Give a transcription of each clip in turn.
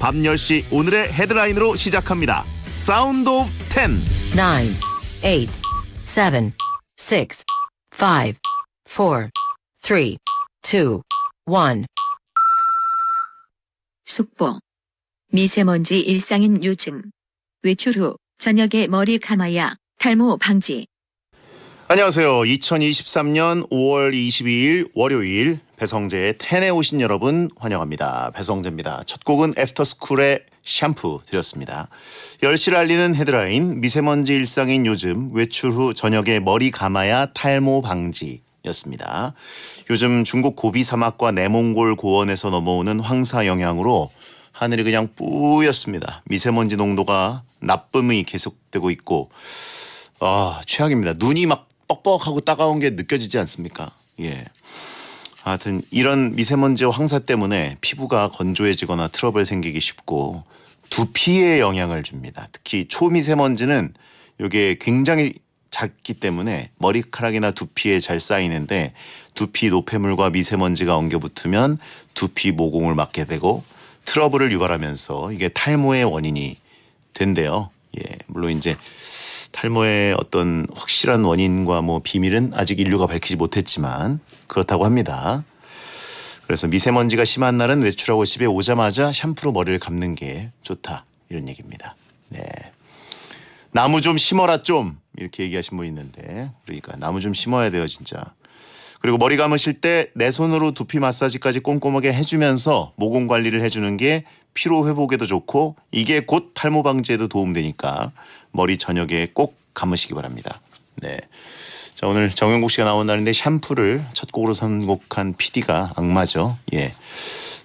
밤 10시 오늘의 헤드라인으로 시작합니다. 사운드 오브 10. 9, 8, 7, 6, 5, 4, 3, 2, 1. 속보. 미세먼지 일상인 요즘. 외출 후 저녁에 머리 감아야 탈모 방지. 안녕하세요. 2023년 5월 22일 월요일 배성재의 10에 오신 여러분 환영합니다. 배성재입니다. 첫 곡은 애프터스쿨의 샴푸 드렸습니다. 10시를 알리는 헤드라인 미세먼지 일상인 요즘 외출 후 저녁에 머리 감아야 탈모 방지였습니다. 요즘 중국 고비 사막과 내몽골 고원에서 넘어오는 황사 영향으로 하늘이 그냥 뿌였습니다. 미세먼지 농도가 나쁨이 계속되고 있고 최악입니다. 눈이 막 뻑뻑하고 따가운 게 느껴지지 않습니까? 예. 하여튼 이런 미세먼지와 황사 때문에 피부가 건조해지거나 트러블 생기기 쉽고 두피에 영향을 줍니다. 특히 초미세먼지는 이게 굉장히 작기 때문에 머리카락이나 두피에 잘 쌓이는데 두피 노폐물과 미세먼지가 엉겨 붙으면 두피 모공을 맞게 되고 트러블을 유발하면서 이게 탈모의 원인이 된대요. 예, 물론 이제 탈모의 어떤 확실한 원인과 비밀은 아직 인류가 밝히지 못했지만 그렇다고 합니다. 그래서 미세먼지가 심한 날은 외출하고 집에 오자마자 샴푸로 머리를 감는 게 좋다 이런 얘기입니다. 네, 나무 좀 심어라 좀 이렇게 얘기하신 분이 있는데 그러니까 나무 좀 심어야 돼요 진짜. 그리고 머리 감으실 때 내 손으로 두피 마사지까지 꼼꼼하게 해주면서 모공 관리를 해주는 게 피로 회복에도 좋고 이게 곧 탈모 방지에도 도움되니까 머리 저녁에 꼭 감으시기 바랍니다. 네, 자 오늘 정영국 씨가 나온 날인데 샴푸를 첫 곡으로 선곡한 PD가 악마죠. 예.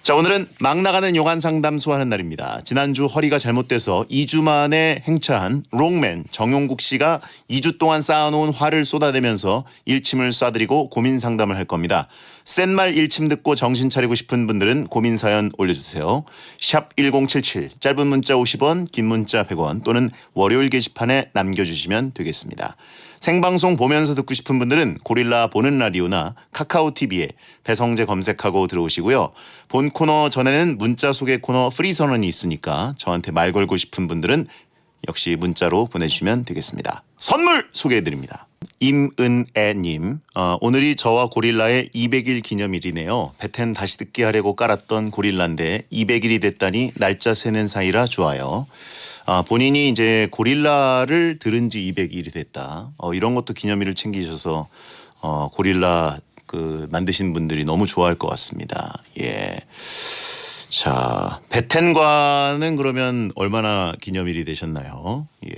자 오늘은 막 나가는 요관 상담소 하는 날입니다. 지난주 허리가 잘못돼서 2주 만에 행차한 롱맨 정용국 씨가 2주 동안 쌓아놓은 화를 쏟아내면서 일침을 쏴드리고 고민 상담을 할 겁니다. 센 말 일침 듣고 정신 차리고 싶은 분들은 고민 사연 올려주세요. 샵 1077 짧은 문자 50원 긴 문자 100원 또는 월요일 게시판에 남겨주시면 되겠습니다. 생방송 보면서 듣고 싶은 분들은 고릴라 보는 라디오나 카카오TV에 배성재 검색하고 들어오시고요. 본 코너 전에는 문자 소개 코너 프리 선언이 있으니까 저한테 말 걸고 싶은 분들은 역시 문자로 보내주시면 되겠습니다. 선물 소개해드립니다. 임은애님, 오늘이 저와 고릴라의 200일 기념일이네요. 베텐 다시 듣기 하려고 깔았던 고릴라인데 200일이 됐다니 날짜 세는 사이라 좋아요. 본인이 이제 고릴라를 들은 지 200일이 됐다. 이런 것도 기념일을 챙기셔서 고릴라 만드신 분들이 너무 좋아할 것 같습니다. 예. 자, 베텐과는 그러면 얼마나 기념일이 되셨나요? 예.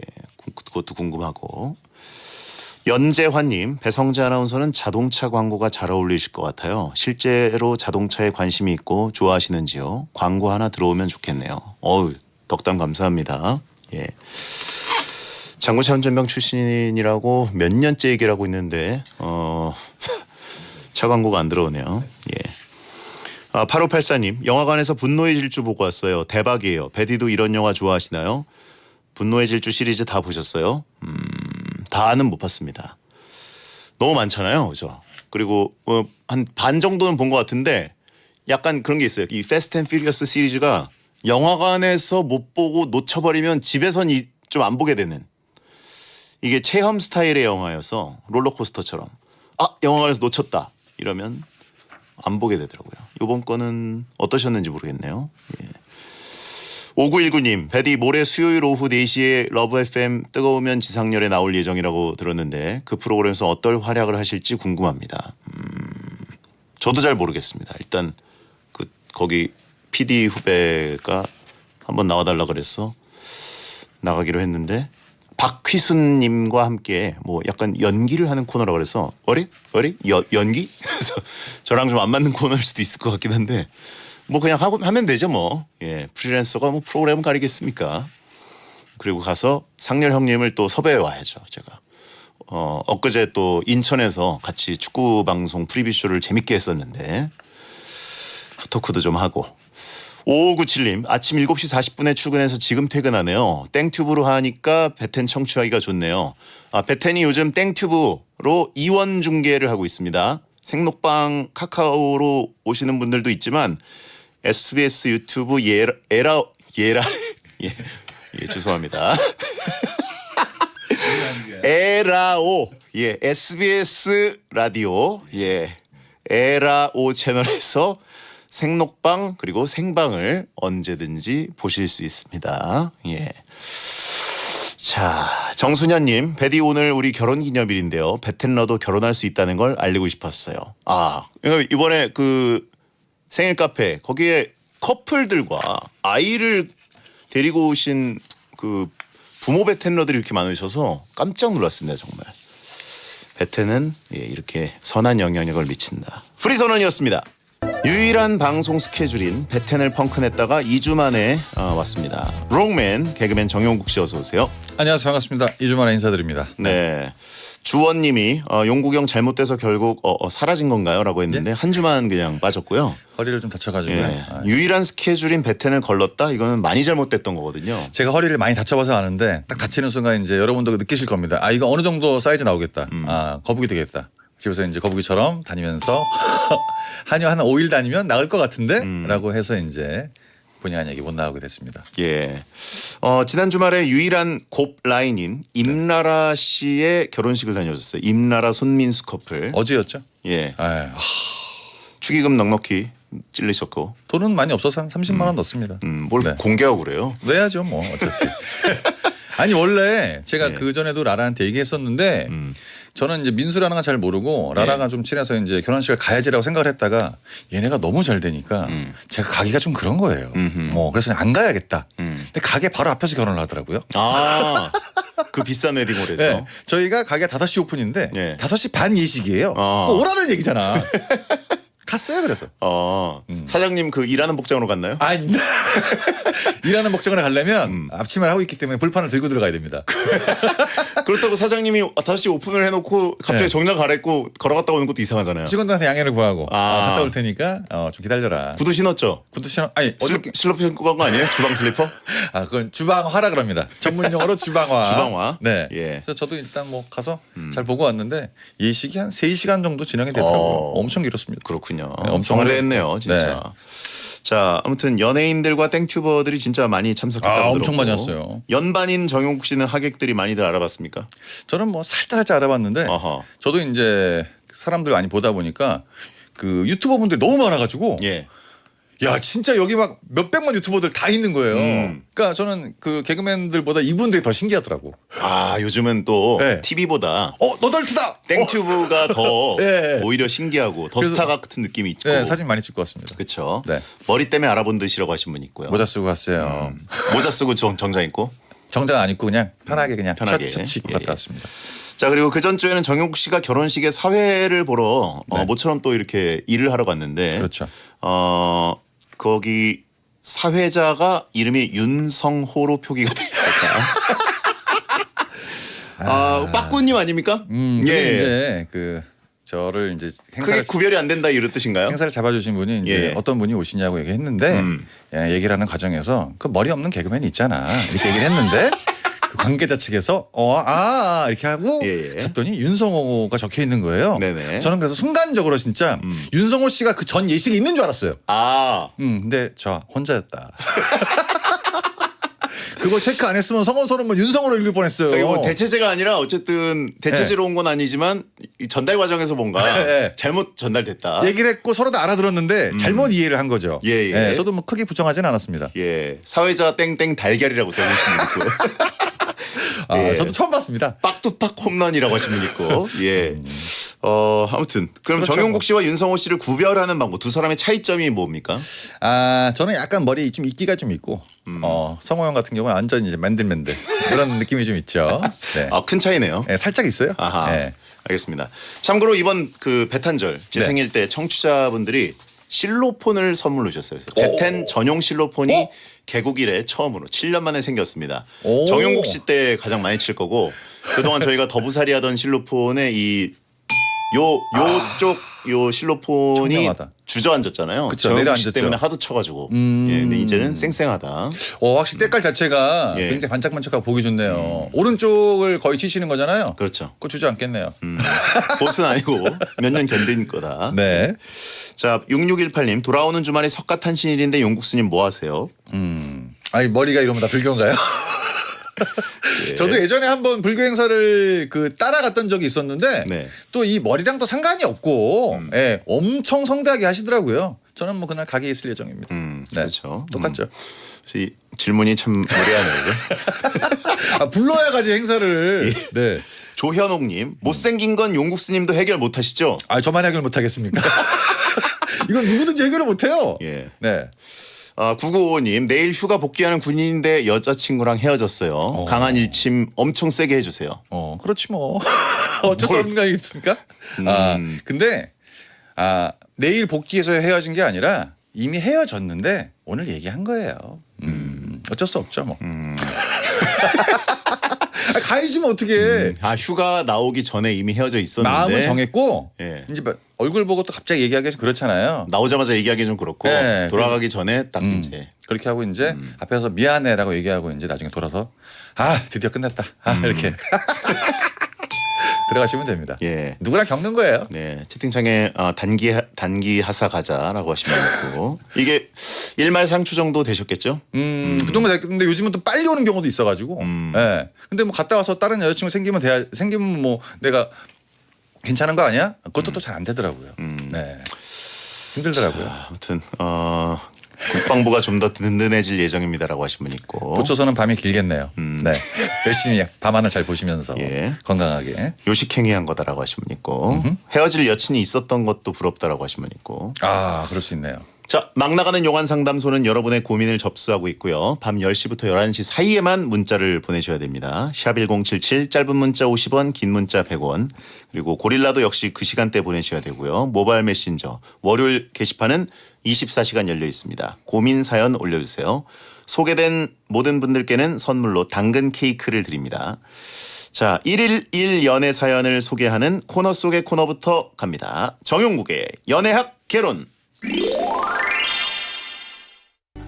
그것도 궁금하고. 연재환님, 배성재 아나운서는 자동차 광고가 잘 어울리실 것 같아요. 실제로 자동차에 관심이 있고 좋아하시는지요? 광고 하나 들어오면 좋겠네요. 덕담 감사합니다. 예. 장고차 운전병 출신이라고 몇 년째 얘기를 하고 있는데 차 광고가 안 들어오네요. 예. 8584님, 영화관에서 분노의 질주 보고 왔어요. 대박이에요. 베디도 이런 영화 좋아하시나요? 분노의 질주 시리즈 다 보셨어요? 다는 못 봤습니다. 너무 많잖아요. 그죠? 그리고 한 반 정도는 본 것 같은데 약간 그런 게 있어요. 이 패스트 앤 퓨리어스 시리즈가 영화관에서 못 보고 놓쳐버리면 집에선 좀 안 보게 되는 이게 체험 스타일의 영화여서 롤러코스터처럼 영화관에서 놓쳤다 이러면 안 보게 되더라고요. 이번 거는 어떠셨는지 모르겠네요. 예. 5919님, 베디 모레 수요일 오후 4시에 러브 FM 뜨거우면 지상렬에 나올 예정이라고 들었는데 그 프로그램에서 어떨 활약을 하실지 궁금합니다. 저도 잘 모르겠습니다. 일단 거기 PD 후배가 한번 나와달라 그랬어. 나가기로 했는데 박휘순님과 함께 약간 연기를 하는 코너라 그래서 연기? 그래서 저랑 좀 안 맞는 코너일 수도 있을 것 같긴 한데 그냥 하면 되죠 예, 프리랜서가 프로그램을 가리겠습니까? 그리고 가서 상렬 형님을 또 섭외해 와야죠 제가. 엊그제 또 인천에서 같이 축구 방송 프리뷰쇼를 재밌게 했었는데 토크도 좀 하고. 5597님, 아침 7시 40분에 출근해서 지금 퇴근하네요. 땡튜브로 하니까 베텐 청취하기가 좋네요. 베텐이 요즘 땡튜브로 이원 중계를 하고 있습니다. 생록방 카카오로 오시는 분들도 있지만 SBS 유튜브 예라 예, 예 죄송합니다. 에라오 예 SBS 라디오 예 에라오 채널에서 생록방 그리고 생방을 언제든지 보실 수 있습니다. 예. 자 정순현님 베디 오늘 우리 결혼기념일인데요. 베텐러도 결혼할 수 있다는 걸 알리고 싶었어요. 아 이번에 그 생일 카페 거기에 커플들과 아이를 데리고 오신 그 부모 베텐러들이 이렇게 많으셔서 깜짝 놀랐습니다. 정말 베텐은 예, 이렇게 선한 영향력을 미친다. 프리선언이었습니다. 유일한 방송 스케줄인 베텐을 펑크냈다가 2주 만에 왔습니다. 롱맨 개그맨 정용국 씨 어서 오세요. 안녕하세요. 반갑습니다. 2주 만에 인사드립니다. 네. 주원님이 용국영 잘못돼서 결국 사라진 건가요? 라고 했는데 한 주만 그냥 빠졌고요. 허리를 좀 다쳐가지고 예. 유일한 스케줄인 베텐을 걸렀다? 이거는 많이 잘못됐던 거거든요. 제가 허리를 많이 다쳐봐서 아는데 딱 다치는 순간 이제 여러분도 느끼실 겁니다. 아 이거 어느 정도 사이즈 나오겠다. 아 거북이 되겠다. 집에서 이제 거북이처럼 다니면서 한여 한 5일 다니면 나을 것 같은데 라고 해서 이제 본의 아니게 못 나오게 됐습니다. 예. 지난 주말에 유일한 곱 라인인 임나라 씨의 결혼식을 다녀오셨어요. 임나라 손민수 커플. 어제였죠? 예. 아유, 축의금 넉넉히 찔리셨고. 돈은 많이 없어서 한 30만 원 넣습니다. 뭘 네. 공개하고 그래요? 내야죠 뭐 어차피. 아니 원래 제가 예. 그 전에도 라라한테 얘기했었는데 저는 이제 민수라는 건 잘 모르고 라라가 좀 친해서 이제 결혼식을 가야지라고 생각을 했다가 얘네가 너무 잘 되니까 제가 가기가 좀 그런 거예요. 뭐 그래서 안 가야겠다. 근데 가게 바로 앞에서 결혼을 하더라고요. 아, 그 비싼 웨딩홀에서. 네. 저희가 가게가 5시 오픈인데 예. 5시 반 예식이에요. 오라는 얘기잖아. 갔어요 그래서. 사장님 그 일하는 복장으로 갔나요? 아니 일하는 목적으로 가려면 앞치마를 하고 있기 때문에 불판을 들고 들어가야 됩니다. 그렇다고 사장님이 5시 오픈을 해놓고 갑자기 네. 정장 갈아입고 걸어갔다 오는 것도 이상하잖아요. 직원들한테 양해를 구하고 아. 갔다 올 테니까 좀 기다려라. 구두 신었죠? 구두 신어 아니 어저께 슬리퍼 신고 간 거 아니에요? 주방 슬리퍼? 아 그건 주방화라 그럽니다. 전문 용어로 주방화. 주방화? 네. 예. 그래서 저도 일단 뭐 가서 잘 보고 왔는데 예식이 한 3시간 정도 진행이 되더라고요. 엄청 길었습니다. 그렇군요. 네, 엄청 성대했네요, 진짜. 자, 아무튼 연예인들과 땡튜버들이 진짜 많이 참석했다고 들었고. 엄청 많이 왔어요. 연반인 정용국 씨는 하객들이 많이들 알아봤습니까? 저는 뭐 살짝 알아봤는데 어허. 저도 이제 사람들 많이 보다 보니까 그 유튜버 분들이 너무 많아가지고 예. 야 진짜 여기 막 몇백만 유튜버들 다 있는 거예요. 음. 그러니까 저는 그 개그맨들보다 이분들이 더 신기하더라고. 아, 요즘은 또 네. TV보다 너덜트다. 땡튜브가 더 예. 오히려 신기하고 더 그래서- 스타 같은 느낌이 있고. 네, 사진 많이 찍고 왔습니다. 그렇죠. 네. 머리 때문에 알아본 듯이라고 하신 분 있고요. 모자 쓰고 왔어요. 모자 쓰고 정장 입고. 정장 안 입고 그냥 편하게 그냥 편하게. 셔츠 입고 예, 갔다 예. 왔습니다. 자, 그리고 그 전주에는 정용국 씨가 결혼식에 사회를 보러 네. 모처럼 또 이렇게 일을 하러 갔는데 그렇죠. 거기 사회자가 이름이 윤성호로 표기가 돼 있었다. 빠꾸님 아닙니까? 근데 예. 이제 그 저를 이제 크게 행사를 구별이 안 된다 이런 뜻인가요? 행사를 잡아주신 분이 이제 예. 어떤 분이 오시냐고 얘기했는데 예, 얘기를 하는 과정에서 그 머리 없는 개그맨이 있잖아 이렇게 얘기를 했는데 그 관계자 측에서 이렇게 하고 예, 예. 갔더니 윤성호가 적혀 있는 거예요. 네네. 저는 그래서 순간적으로 진짜 윤성호 씨가 그 전 예식에 있는 줄 알았어요. 아, 근데 저 혼자였다. 그거 체크 안 했으면 성원서는 윤성호로 읽을 뻔했어요. 이거 뭐 대체제가 아니라 어쨌든 대체제로 온 건 아니지만 이 전달 과정에서 뭔가 예. 잘못 전달됐다. 얘기를 했고 서로 다 알아들었는데 잘못 이해를 한 거죠. 예, 예. 저도 뭐 크게 부정하진 않았습니다. 예, 사회자 땡땡 달걀이라고 써주신 분 있고. 예. 저도 처음 봤습니다. 빡두빡 홈런이라고 하신 분 있고. 예. 아무튼 그럼 그렇죠. 정용국 씨와 윤성호 씨를 구별하는 방법 두 사람의 차이점이 뭡니까? 저는 약간 머리 좀 있기가 좀 있고 성호 형 같은 경우는 완전 이제 맨들맨들 이런 느낌이 좀 있죠. 네. 큰 차이네요. 네, 살짝 있어요. 아하. 네. 알겠습니다. 참고로 이번 그 배탄절 제 네. 생일 때 청취자분들이 실로폰을 선물로 주셨어요. 그래서 배탄 전용 실로폰이 개국 이래 처음으로 7년 만에 생겼습니다. 오. 정용국 씨 때 가장 많이 칠 거고 그동안 저희가 더부살이 하던 실로폰에 요쪽 실로폰이 청량하다. 주저앉았잖아요. 그쵸, 정용국 씨 내려앉았죠. 때문에 하도 쳐가지고. 예, 근데 이제는 쌩쌩하다. 확실히 때깔 자체가 예. 굉장히 반짝반짝하고 보기 좋네요. 오른쪽을 거의 치시는 거잖아요. 그렇죠. 그거 주저앉겠네요. 보스는 아니고 몇 년 견딘 거다. 네. 자, 6618님 돌아오는 주말이 석가탄신일인데 용국수님 뭐 하세요? 아니 머리가 이러면 다 불교인가요? 예. 저도 예전에 한번 불교 행사를 그 따라갔던 적이 있었는데 네. 또 이 머리랑 또 상관이 없고 예, 엄청 성대하게 하시더라고요. 저는 뭐 그날 가게에 있을 예정입니다. 네. 그렇죠. 똑같죠. 이 질문이 참 무례하네요. 그죠? 아, 불러야 가지 행사를. 네. 조현옥님, 못생긴 건 용국스님도 해결 못하시죠? 아 저만 해결 못 하겠습니까? 이건 누구든지 해결을 못 해요. 예. 네. 9955님, 내일 휴가 복귀하는 군인인데 여자친구랑 헤어졌어요. 강한 일침 엄청 세게 해주세요. 그렇지 뭐. 어쩔 수 없는 거 아니겠습니까? 아, 근데 내일 복귀해서 헤어진 게 아니라 이미 헤어졌는데 오늘 얘기한 거예요. 어쩔 수 없죠 뭐. 가야지 뭐 어떻게. 휴가 나오기 전에 이미 헤어져 있었는데 마음은 정했고 예. 이제 얼굴 보고 또 갑자기 얘기하기 좀 그렇잖아요. 나오자마자 얘기하기 좀 그렇고 네. 돌아가기 전에 딱 이제 그렇게 하고 이제 앞에서 미안해라고 얘기하고 이제 나중에 돌아서 드디어 끝냈다. 이렇게 들어가시면 됩니다. 예. 누구나 겪는 거예요. 네, 채팅창에 단기 하사 가자라고 하시면 있고 이게 일말상추 정도 되셨겠죠? 그 정도 됐는데 요즘은 또 빨리 오는 경우도 있어가지고. 예. 근데 뭐 갔다 와서 다른 여자친구 생기면 뭐 내가 괜찮은 거 아니야? 그것도 또 잘 안 되더라고요. 네. 힘들더라고요. 아무튼 국방부가 좀 더 든든해질 예정입니다라고 하신 분 있고 붙여서는 밤이 길겠네요. 네. 열심히 밤하늘 잘 보시면서 예. 건강하게. 요식행위한 거다라고 하신 분 있고 헤어질 여친이 있었던 것도 부럽다라고 하신 분 있고 그럴 수 있네요. 자, 막 나가는 용안 상담소는 여러분의 고민을 접수하고 있고요. 밤 10시부터 11시 사이에만 문자를 보내셔야 됩니다. 샵 1077 짧은 문자 50원 긴 문자 100원 그리고 고릴라도 역시 그 시간대 보내셔야 되고요. 모바일 메신저 월요일 게시판은 24시간 열려 있습니다. 고민 사연 올려주세요. 소개된 모든 분들께는 선물로 당근 케이크를 드립니다. 자, 1일 1연애 사연을 소개하는 코너 속의 코너부터 갑니다. 정용국의 연애학 개론.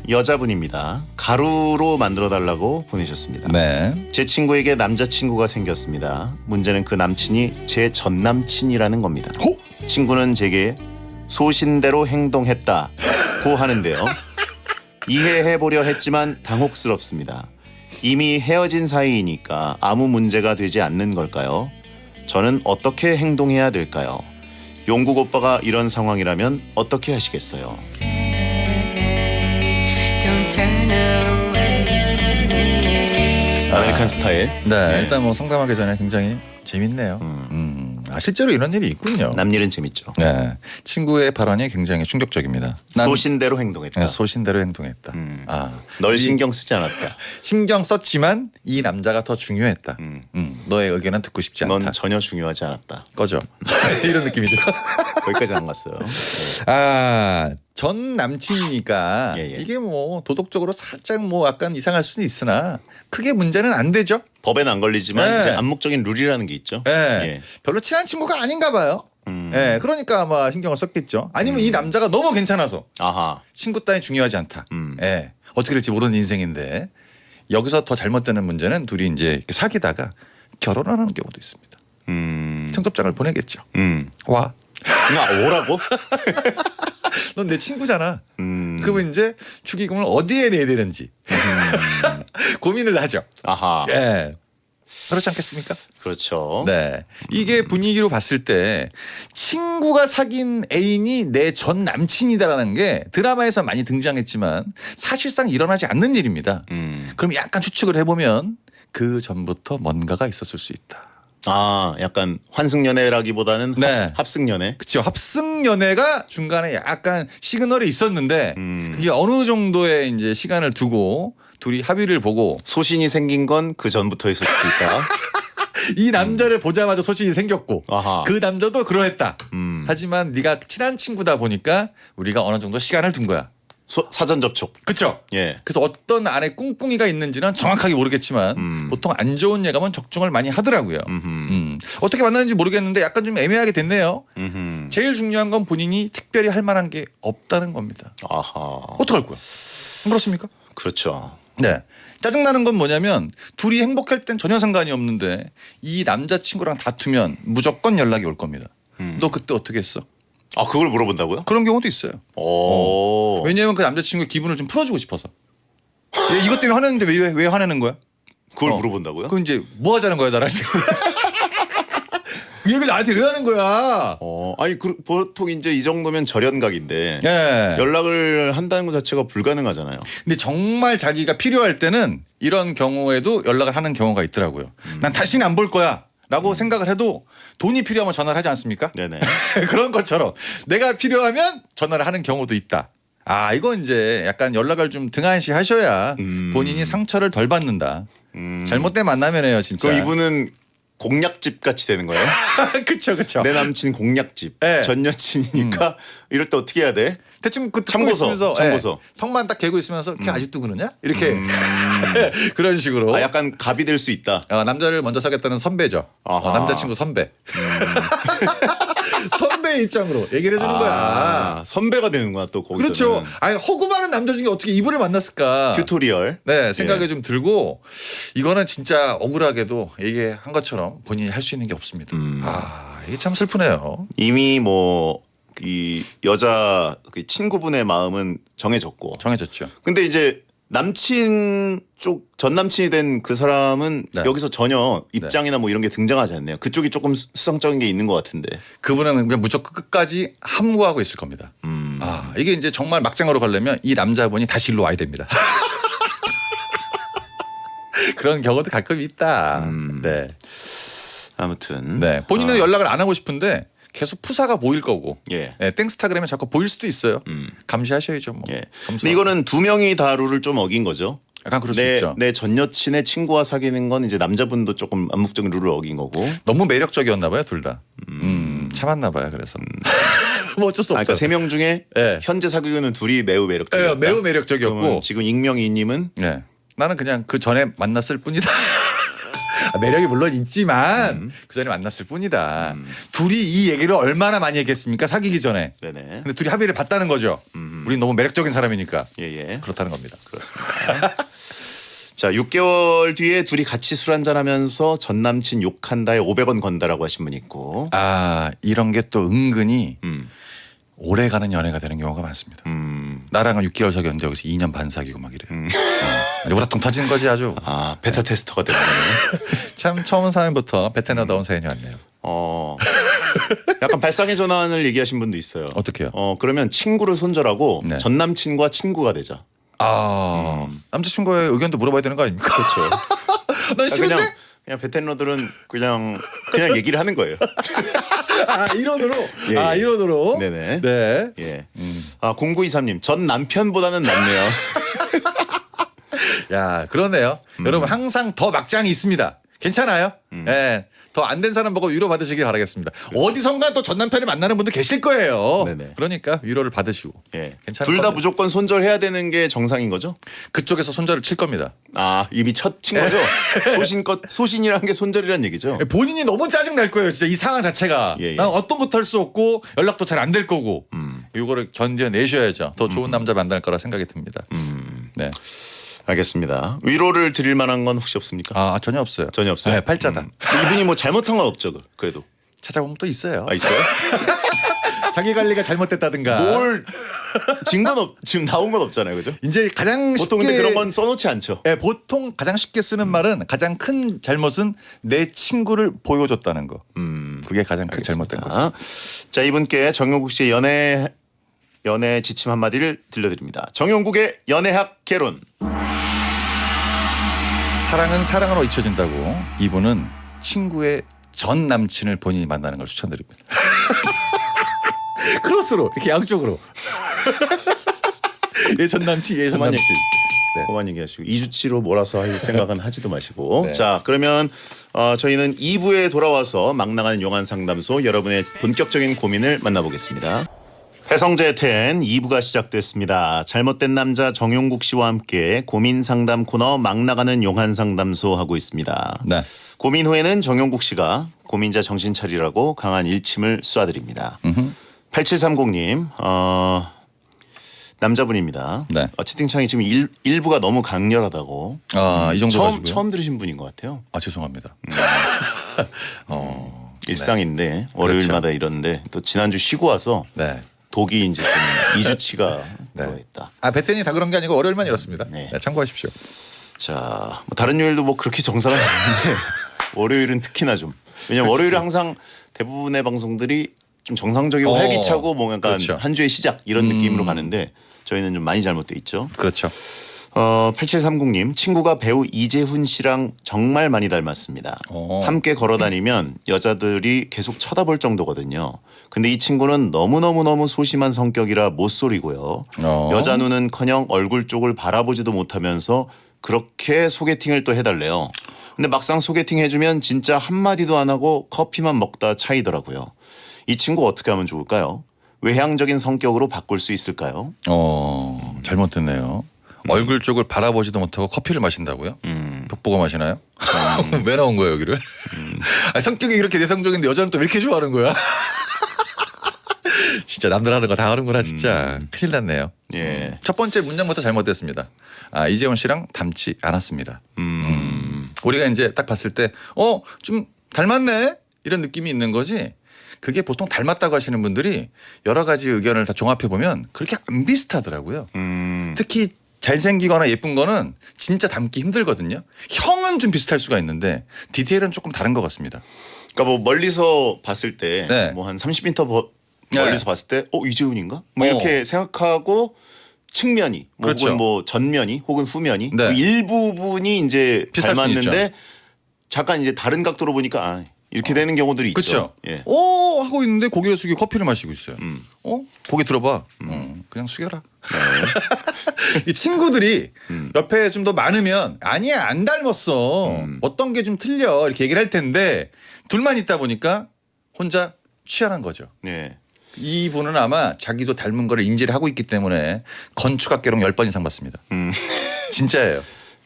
여자분입니다. 가루로 만들어달라고 보내셨습니다. 네. 제 친구에게 남자친구가 생겼습니다. 문제는 그 남친이 제 전남친이라는 겁니다. 친구는 제게 소신대로 행동했다고 하는데요. 이해해보려 했지만 당혹스럽습니다. 이미 헤어진 사이이니까 아무 문제가 되지 않는 걸까요? 저는 어떻게 행동해야 될까요? 용국 오빠가 이런 상황이라면 어떻게 하시겠어요? 아메리칸 스타일. 네. 일단 뭐 상담하기 전에 굉장히 재밌네요. 실제로 이런 일이 있군요. 남일은 재밌죠. 네. 친구의 발언이 굉장히 충격적입니다. 소신대로 행동했다. 소신대로 행동했다. 널 신경 쓰지 않았다. 신경 썼지만 이 남자가 더 중요했다. 너의 의견은 듣고 싶지 않다. 넌 전혀 중요하지 않았다. 꺼져. 이런 느낌이죠. 거기까지 안 갔어요. 네. 전 남친이니까 예. 이게 뭐 도덕적으로 살짝 뭐 약간 이상할 수는 있으나 크게 문제는 안 되죠. 법에는 안 걸리지만 네. 이제 암묵적인 룰이라는 게 있죠. 네. 예. 별로 친한 친구가 아닌가 봐요. 예, 그러니까 아마 신경을 썼겠죠. 아니면 이 남자가 너무 괜찮아서 아하. 친구 따위 중요하지 않다. 예, 어떻게 될지 모르는 인생인데 여기서 더 잘못되는 문제는 둘이 이제 이렇게 사귀다가 결혼하는 경우도 있습니다. 청첩장을 보내겠죠. 와. 오라고? 넌 내 친구잖아. 그러면 이제 축의금을 어디에 내야 되는지 고민을 하죠. 아하. 예. 그렇지 않겠습니까? 그렇죠. 네. 이게 분위기로 봤을 때 친구가 사귄 애인이 내 전 남친이다라는 게 드라마에서 많이 등장했지만 사실상 일어나지 않는 일입니다. 그럼 약간 추측을 해보면 그 전부터 뭔가가 있었을 수 있다. 약간 환승연애라기보다는 네. 합승연애. 그렇죠. 합승연애가 중간에 약간 시그널이 있었는데 그게 어느 정도의 이제 시간을 두고 둘이 합의를 보고 소신이 생긴 건 그 전부터 있을 수도 있다. 이 남자를 보자마자 소신이 생겼고 아하. 그 남자도 그러했다. 하지만 네가 친한 친구다 보니까 우리가 어느 정도 시간을 둔 거야. 사전 접촉. 그렇죠. 예. 그래서 어떤 안에 꿍꿍이가 있는지는 정확하게 모르겠지만 보통 안 좋은 예감은 적중을 많이 하더라고요. 어떻게 만났는지 모르겠는데 약간 좀 애매하게 됐네요. 제일 중요한 건 본인이 특별히 할 만한 게 없다는 겁니다. 아하. 어떡할 거야? 그렇습니까? 그렇죠. 네. 짜증나는 건 뭐냐면 둘이 행복할 땐 전혀 상관이 없는데 이 남자친구랑 다투면 무조건 연락이 올 겁니다. 너 그때 어떻게 했어? 그걸 물어본다고요? 그런 경우도 있어요. 오. 왜냐하면 그 남자친구의 기분을 좀 풀어주고 싶어서. 얘 이것 때문에 화내는데 왜 화내는 거야? 그걸 물어본다고요? 그럼 이제 뭐 하자는 거야 나랑 지금? 이 얘기를 나한테 왜 하는 거야? 아니 보통 이제 이 정도면 절연각인데 예. 연락을 한다는 것 자체가 불가능하잖아요. 근데 정말 자기가 필요할 때는 이런 경우에도 연락을 하는 경우가 있더라고요. 난 다시는 안 볼 거야. 라고 생각을 해도 돈이 필요하면 전화를 하지 않습니까? 네네. 그런 것처럼 내가 필요하면 전화를 하는 경우도 있다. 아, 이거 이제 약간 연락을 좀 등한시 하셔야 본인이 상처를 덜 받는다. 잘못된 만남이네요, 진짜. 그럼 이분은 공약집 같이 되는 거예요? 그쵸. 내 남친 공약집. 네. 전 여친이니까 이럴 때 어떻게 해야 돼? 대충 그 참고서, 참고서. 턱만 딱 개고 있으면서 걔 아직도 그러냐? 이렇게 그런 식으로. 아, 약간 갑이 될 수 있다. 남자를 먼저 사겠다는 선배죠. 아하. 남자친구 선배. 선배의 입장으로 얘기를 해주는 거야. 선배가 되는구나 또 거기서는. 그렇죠. 아니 허구 많은 남자 중에 어떻게 이분을 만났을까? 튜토리얼. 네, 생각이 예. 좀 들고 이거는 진짜 억울하게도 얘기한 것처럼 본인이 할 수 있는 게 없습니다. 이게 참 슬프네요. 이미 뭐 이 여자 그 친구분의 마음은 정해졌고. 정해졌죠. 근데 이제 남친 쪽 전 남친이 된 그 사람은 네. 여기서 전혀 입장이나 뭐 이런 게 등장하지 않네요. 그쪽이 조금 수상적인 게 있는 것 같은데. 그분은 그냥 무조건 끝까지 함구하고 있을 겁니다. 이게 이제 정말 막장으로 가려면 이 남자분이 다시 일로 와야 됩니다. 그런 경우도 가끔 있다. 네. 아무튼. 네. 본인은 연락을 안 하고 싶은데 계속 푸사가 보일 거고. 예. 네, 땡스타그램에 자꾸 보일 수도 있어요. 감시하셔야죠. 뭐. 예. 감사하고. 근데 이거는 두 명이 다 룰을 좀 어긴 거죠. 약간 그럴 수 있죠. 내 전 여친의 친구와 사귀는 건 이제 남자분도 조금 암묵적인 룰을 어긴 거고. 너무 매력적이었나 봐요, 둘 다. 참았나 봐요. 그래서 뭐 어쩔 수 없죠. 그러니까 세 명 중에 예. 현재 사귀고 있는 둘이 매우 매력적이었다. 매우 매력적이었고. 그러면 지금 익명이님은 네. 나는 그냥 그 전에 만났을 뿐이다. 매력이 물론 있지만 그 전에 만났을 뿐이다. 둘이 이 얘기를 얼마나 많이 했겠습니까? 사귀기 전에. 네네. 근데 둘이 합의를 봤다는 거죠. 우린 너무 매력적인 사람이니까. 예예. 그렇다는 겁니다. 그렇습니다. 자, 6개월 뒤에 둘이 같이 술 한잔 하면서 전 남친 욕한다에 500원 건다라고 하신 분 있고. 이런 게 또 은근히 음. 오래가는 연애가 되는 경우가 많습니다. 나랑은 6개월 사귀었는데 여기서 2년 반 사귀고 막 이래요. 우라통 터지는 거지 아주. 베타 테스터가 되는 거네. 참 처음 사연부터 베테너다운 사연이 왔네요. 약간 발상의 전환을 얘기하신 분도 있어요. 어떻게요? 그러면 친구를 손절하고 네. 전 남친과 친구가 되자. 남자친구의 의견도 물어봐야 되는 거 아닙니까? 그렇죠. 난 싫은데? 그냥 베테너들은 그냥 얘기를 하는 거예요. 이론으로. 예. 이론으로. 네네. 네. 예. 0923님 전 남편보다는 낫네요. 야, 그러네요. 여러분 항상 더 막장이 있습니다. 괜찮아요. 예. 더 안 된 사람 보고 위로 받으시길 바라겠습니다. 어디선가 또 전 남편을 만나는 분도 계실 거예요. 네네. 그러니까 위로를 받으시고. 예. 괜찮을 둘 다 겁니다. 무조건 손절해야 되는 게 정상인 거죠? 그쪽에서 손절을 칠 겁니다. 이미 첫 친 거죠? 소신이라는 게 손절이란 얘기죠? 본인이 너무 짜증 날 거예요. 진짜 이 상황 자체가. 예, 예. 난 어떤 것도 할 수 없고 연락도 잘 안 될 거고. 이거를 견뎌내셔야죠. 더 좋은 남자 만날 거라 생각이 듭니다. 네. 알겠습니다. 위로를 드릴 만한 건 혹시 없습니까? 전혀 없어요. 전혀 없어요. 네, 팔자다. 이분이 뭐 잘못한 건 없죠, 그래도. 찾아보면 또 있어요. 있어요? 자기 관리가 잘못됐다든가. 뭘 증거 지금 나온 건 없잖아요, 그죠? 이제 가장 쉽게 보통 근데 그런 건 써놓지 않죠. 네, 보통 가장 쉽게 쓰는 말은 가장 큰 잘못은 내 친구를 보여줬다는 거. 그게 가장 크게 잘못된 거죠. 자, 이분께 정용국 씨의 연애 지침 한마디를 들려드립니다. 정용국의 연애학 개론. 사랑은 사랑으로 잊혀진다고 이분은 친구의 전 남친을 본인이 만나는 걸 추천드립니다. 크로스로 이렇게 양쪽으로. 얘 전 남친, 얘 전 그만 남친. 그만 얘기하시고 2주치로 몰아서 할 생각은 하지도 마시고. 네. 자, 그러면 저희는 2부에 돌아와서 막 나가는 용한 상담소 여러분의 본격적인 고민을 만나보겠습니다. 배성재 10 2부가 시작됐습니다. 잘못된 남자 정용국 씨와 함께 고민 상담 코너 막 나가는 용한 상담소 하고 있습니다. 네. 고민 후에는 정용국 씨가 고민자 정신 차리라고 강한 일침을 쏴드립니다. 8730님 남자분입니다. 네. 채팅창이 지금 일부가 너무 강렬하다고. 이 정도 가지고요. 처음 들으신 분인 것 같아요. 죄송합니다. 일상인데 월요일마다 이러는데 또 지난주 쉬고 와서 네. 독이 이제 좀 2주치가 들어와 있다. 아 배텐이 다 그런 게 아니고 월요일만 이렇습니다. 네. 네, 참고하십시오. 자, 뭐 다른 요일도 뭐 그렇게 정상은 아닌데 월요일은 특히나 좀. 왜냐면 월요일은 항상 대부분의 방송들이 좀 정상적이고 활기차고 뭐 약간 그렇죠. 한 주의 시작 이런 느낌으로 가는데 저희는 좀 많이 잘못돼 있죠. 그렇죠. 8730님 친구가 배우 이재훈 씨랑 정말 많이 닮았습니다. 함께 걸어다니면 여자들이 계속 쳐다볼 정도거든요. 근데 이 친구는 너무너무너무 소심한 성격이라 못 소리고요. 여자 눈은커녕 얼굴 쪽을 바라보지도 못하면서 그렇게 소개팅을 또 해달래요. 근데 막상 소개팅 해주면 진짜 한마디도 안 하고 커피만 먹다 차이더라고요. 이 친구 어떻게 하면 좋을까요? 외향적인 성격으로 바꿀 수 있을까요? 잘못됐네요. 얼굴 쪽을 바라보지도 못하고 커피를 마신다고요? 벽보고 마시나요? 왜 나온 거예요 여기를? 아니, 성격이 이렇게 내성적인데 여자는 또 왜 이렇게 좋아하는 거야? 진짜 남들 하는 거 다 하는구나 진짜. 큰일 났네요. 예. 첫 번째 문장부터 잘못됐습니다. 이재훈 씨랑 닮지 않았습니다. 우리가 이제 딱 봤을 때 좀 닮았네 이런 느낌이 있는 거지. 그게 보통 닮았다고 하시는 분들이 여러 가지 의견을 다 종합해 보면 그렇게 안 비슷하더라고요. 특히 잘생기거나 예쁜 거는 진짜 닮기 힘들거든요. 형은 좀 비슷할 수가 있는데 디테일은 조금 다른 것 같습니다. 그러니까 뭐 멀리서 봤을 때 네. 뭐 한 30m 멀리서 네. 봤을 때 이재훈인가? 뭐 이렇게 생각하고 측면이 뭐 그렇죠. 혹은 뭐 전면이 혹은 후면이 네. 그 일부분이 이제 비슷할 수 닮았는데 잠깐 이제 다른 각도로 보니까 이렇게 되는 경우들이 그렇죠. 있죠. 예. 하고 있는데 고개를 숙이고 커피를 마시고 있어요. 고개 들어봐. 그냥 숙여라. 이 친구들이 옆에 좀 더 많으면 아니야 안 닮았어. 어떤 게 좀 틀려 이렇게 얘기를 할 텐데 둘만 있다 보니까 혼자 취하는 거죠. 네. 이분은 아마 자기도 닮은 거를 인지를 하고 있기 때문에 건축학개론 10번 이상 받습니다. 진짜예요.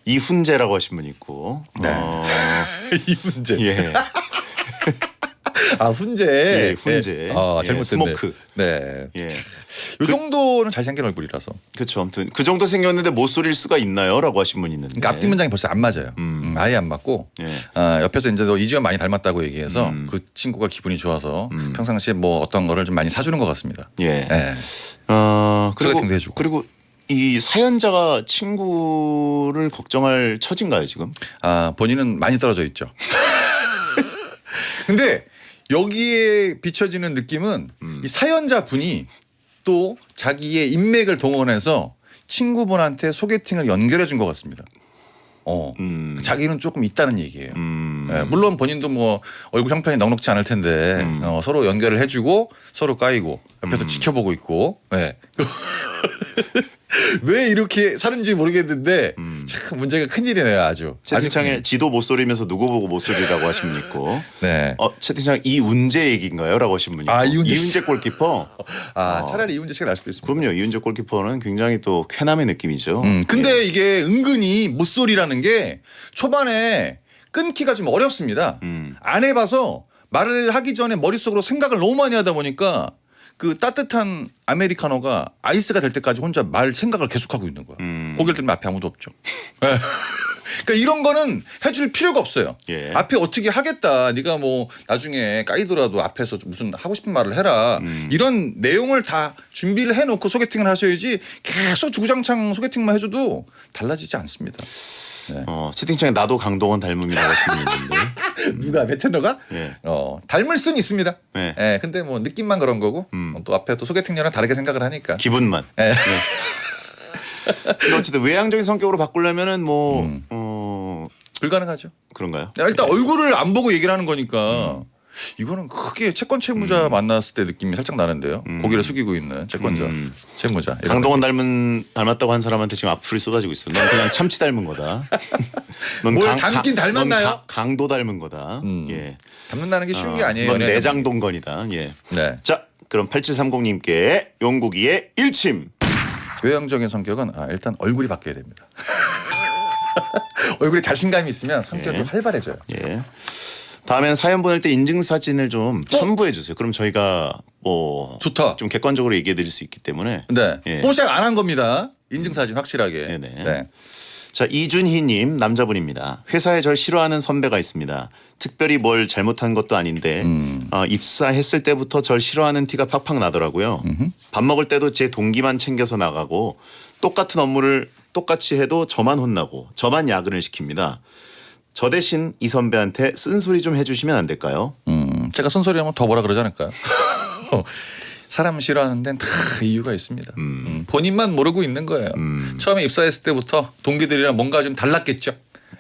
이훈재라고 하신 분 있고. 네. 이 문제. 예. 훈제. 예, 훈제. 예, 잘못됐네. 스모크. 네. 예. 이 정도는 잘생긴 얼굴이라서. 그렇죠. 아무튼 그 정도 생겼는데 못 소릴 수가 있나요?라고 하신 분이 있는데. 그러니까 앞뒤 문장이 벌써 안 맞아요. 아예 안 맞고 예. 옆에서 이제 너 이지원 많이 닮았다고 얘기해서 그 친구가 기분이 좋아서 평상시에 뭐 어떤 거를 좀 많이 사주는 것 같습니다. 예. 예. 소개팅도 해주고. 그리고 이 사연자가 친구를 걱정할 처진가요 지금? 본인은 많이 떨어져 있죠. 근데 여기에 비춰지는 느낌은 이 사연자 분이 또 자기의 인맥을 동원해서 친구분한테 소개팅을 연결해 준 것 같습니다. 자기는 조금 있다는 얘기예요. 예, 물론 본인도 뭐 얼굴 형편이 넉넉지 않을 텐데 서로 연결을 해주고 서로 까이고 옆에서 지켜보고 있고. 예. 왜 이렇게 사는지 모르겠는데 참 문제가 큰일이네요 아주. 채팅창에 지도 못 소리면서 누구 보고 못 소리라고 하신 분 있고. 네. 채팅창 이운재 얘기인가요?라고 하신 분이 있고. 이운재 골키퍼. 차라리 이훈재 씨가 날 수도 있습니다. 그럼요. 이운재 골키퍼는 굉장히 또 쾌남의 느낌이죠. 근데 이게 은근히 못소리라는 게 초반에 끊기가 좀 어렵습니다. 안 해봐서 말을 하기 전에 머릿속으로 생각을 너무 많이 하다 보니까 그 따뜻한 아메리카노가 아이스가 될 때까지 혼자 말 생각을 계속하고 있는 거야. 고개를 들면 앞에 아무도 없죠. 그러니까 이런 거는 해줄 필요가 없어요. 예. 앞에 어떻게 하겠다. 네가 뭐 나중에 까이더라도 앞에서 무슨 하고 싶은 말을 해라. 이런 내용을 다 준비를 해놓고 소개팅을 하셔야지 계속 주구장창 소개팅만 해줘도 달라지지 않습니다. 네. 채팅창에 나도 강동원 닮음이라고 하신 분이 있는데. 누가 베테너가? 예. 닮을 수는 있습니다. 네. 예, 근데 뭐 느낌만 그런 거고 또 앞에 또 소개팅녀랑 다르게 생각을 하니까. 기분만. 예. 네. 근데 어쨌든 외향적인 성격으로 바꾸려면은 불가능하죠. 그런가요? 일단 얼굴을 안 보고 얘기를 하는 거니까 이거는 크게 채권 채무자 만났을 때 느낌이 살짝 나는데요. 고개를 숙이고 있는 채권자, 채무자. 이런 강동원 닮았다고 한 사람한테 지금 악플이 쏟아지고 있어. 넌 그냥 참치 닮은 거다. 넌 뭘 닮긴 닮았나요? 넌 강도 닮은 거다. 예. 닮는다는 게 쉬운 게 아니에요. 넌 연애는. 내장동건이다. 예. 네. 자, 그럼 8730님께 용국이의 일침. 외형적인 성격은 일단 얼굴이 바뀌어야 됩니다. 얼굴에 자신감이 있으면 성격이 예. 활발해져요. 예. 다음엔 사연 보낼 때 인증 사진을 좀 첨부해 주세요. 그럼 저희가 뭐 좋다. 좀 객관적으로 얘기해 드릴 수 있기 때문에. 네. 예. 뽀샵 안 한 겁니다. 인증사진 확실하게. 네네. 네. 자, 이준희님 남자분입니다. 회사에 절 싫어하는 선배가 있습니다. 특별히 뭘 잘못한 것도 아닌데 입사했을 때부터 절 싫어하는 티가 팍팍 나더라고요. 밥 먹을 때도 제 동기만 챙겨서 나가고 똑같은 업무를 똑같이 해도 저만 혼나고 저만 야근을 시킵니다. 저 대신 이 선배한테 쓴소리 좀 해주시면 안 될까요? 제가 쓴소리하면 더 뭐라 그러지 않을까요? 사람 싫어하는 데는 다 이유가 있습니다. 본인만 모르고 있는 거예요. 처음에 입사했을 때부터 동기들이랑 뭔가 좀 달랐겠죠.